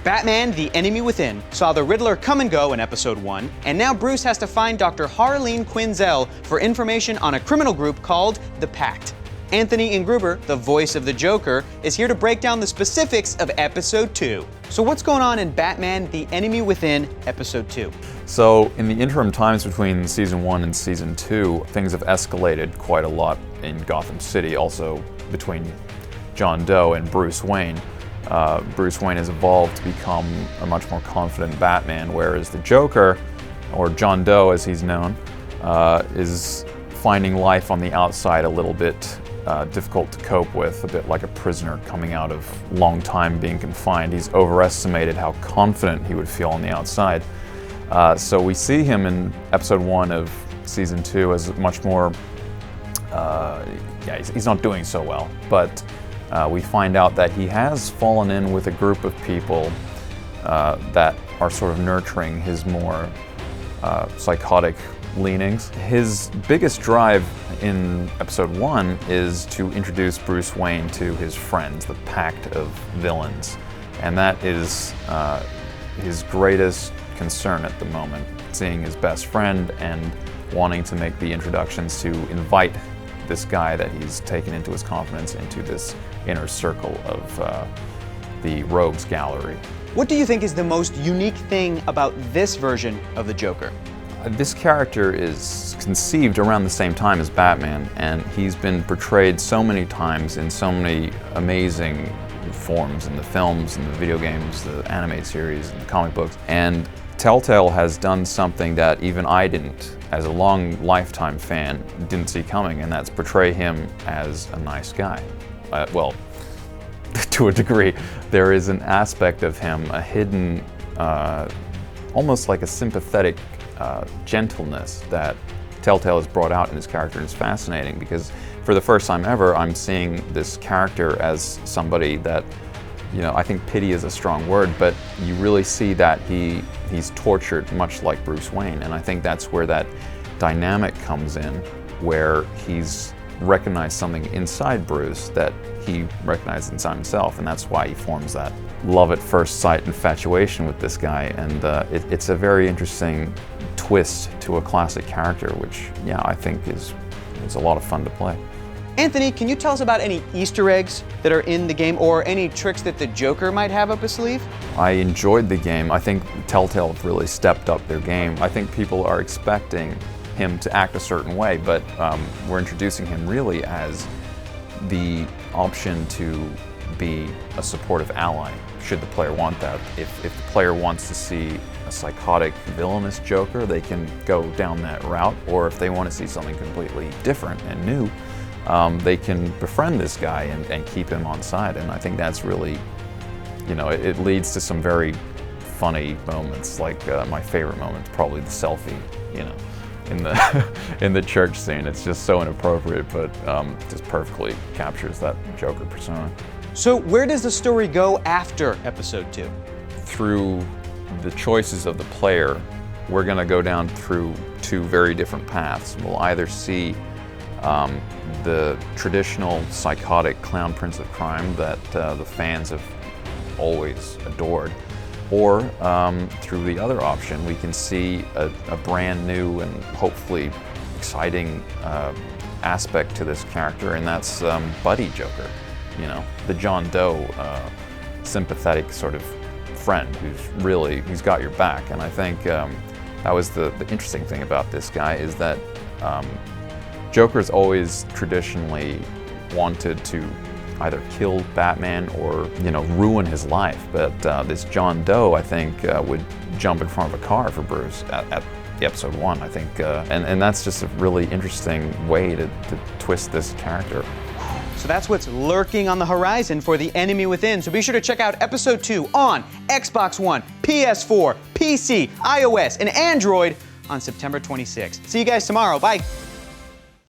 Batman: The Enemy Within saw the Riddler come and go in episode 1, and now Bruce has to find Dr. Harleen Quinzel for information on a criminal group called The Pact. Anthony Ingruber, the voice of the Joker, is here to break down the specifics of episode 2. So what's going on in Batman: The Enemy Within episode 2? So in the interim times between season 1 and season 2, things have escalated quite a lot in Gotham City, also between John Doe and Bruce Wayne. Bruce Wayne has evolved to become a much more confident Batman, whereas the Joker, or John Doe as he's known, is finding life on the outside a little bit difficult to cope with, a bit like a prisoner coming out of a long time being confined. He's overestimated how confident he would feel on the outside. So we see him in episode 1 of season 2 as much more, he's not doing so well, but we find out that he has fallen in with a group of people that are sort of nurturing his more psychotic leanings. His biggest drive in episode 1 is to introduce Bruce Wayne to his friends, the Pact of Villains. And that is his greatest concern at the moment, seeing his best friend and wanting to make the introductions to invite this guy that he's taken into his confidence into this inner circle of the Rogues Gallery. What do you think is the most unique thing about this version of the Joker? This character is conceived around the same time as Batman, and he's been portrayed so many times in so many amazing forms in the films, in the video games, the animated series, and the comic books. And Telltale has done something that even I didn't, as a long lifetime fan, didn't see coming, and that's portray him as a nice guy. Well, to a degree. There is an aspect of him, a hidden, almost like a sympathetic gentleness that Telltale has brought out in his character, and it's fascinating because for the first time ever, I'm seeing this character as somebody that, I think pity is a strong word, but you really see that he's tortured much like Bruce Wayne, and I think that's where that dynamic comes in, where he's recognized something inside Bruce that he recognized inside himself, and that's why he forms that love at first sight infatuation with this guy, and it's a very interesting twist to a classic character, which, I think is a lot of fun to play. Anthony, can you tell us about any Easter eggs that are in the game or any tricks that the Joker might have up his sleeve? I enjoyed the game. I think Telltale have really stepped up their game. I think people are expecting him to act a certain way, but we're introducing him really as the option to be a supportive ally, should the player want that. If the player wants to see a psychotic, villainous Joker, they can go down that route, or if they want to see something completely different and new, they can befriend this guy and keep him on side, and I think that's really, it leads to some very funny moments, like my favorite moment is probably the selfie, in the in the church scene. It's just so inappropriate, but just perfectly captures that Joker persona. So where does the story go after episode 2? Through the choices of the player, we're going to go down through 2 very different paths. We'll either see the traditional psychotic clown prince of crime that the fans have always adored, or through the other option, we can see a brand new and hopefully exciting aspect to this character, and that's Buddy Joker, the John Doe sympathetic sort of friend who's got your back. And I think that was the interesting thing about this guy, is that Joker's always traditionally wanted to either kill Batman or, ruin his life. But this John Doe, I think, would jump in front of a car for Bruce at episode 1, I think. And that's just a really interesting way to twist this character. So that's what's lurking on the horizon for The Enemy Within. So be sure to check out episode 2 on Xbox One, PS4, PC, iOS, and Android on September 26th. See you guys tomorrow. Bye.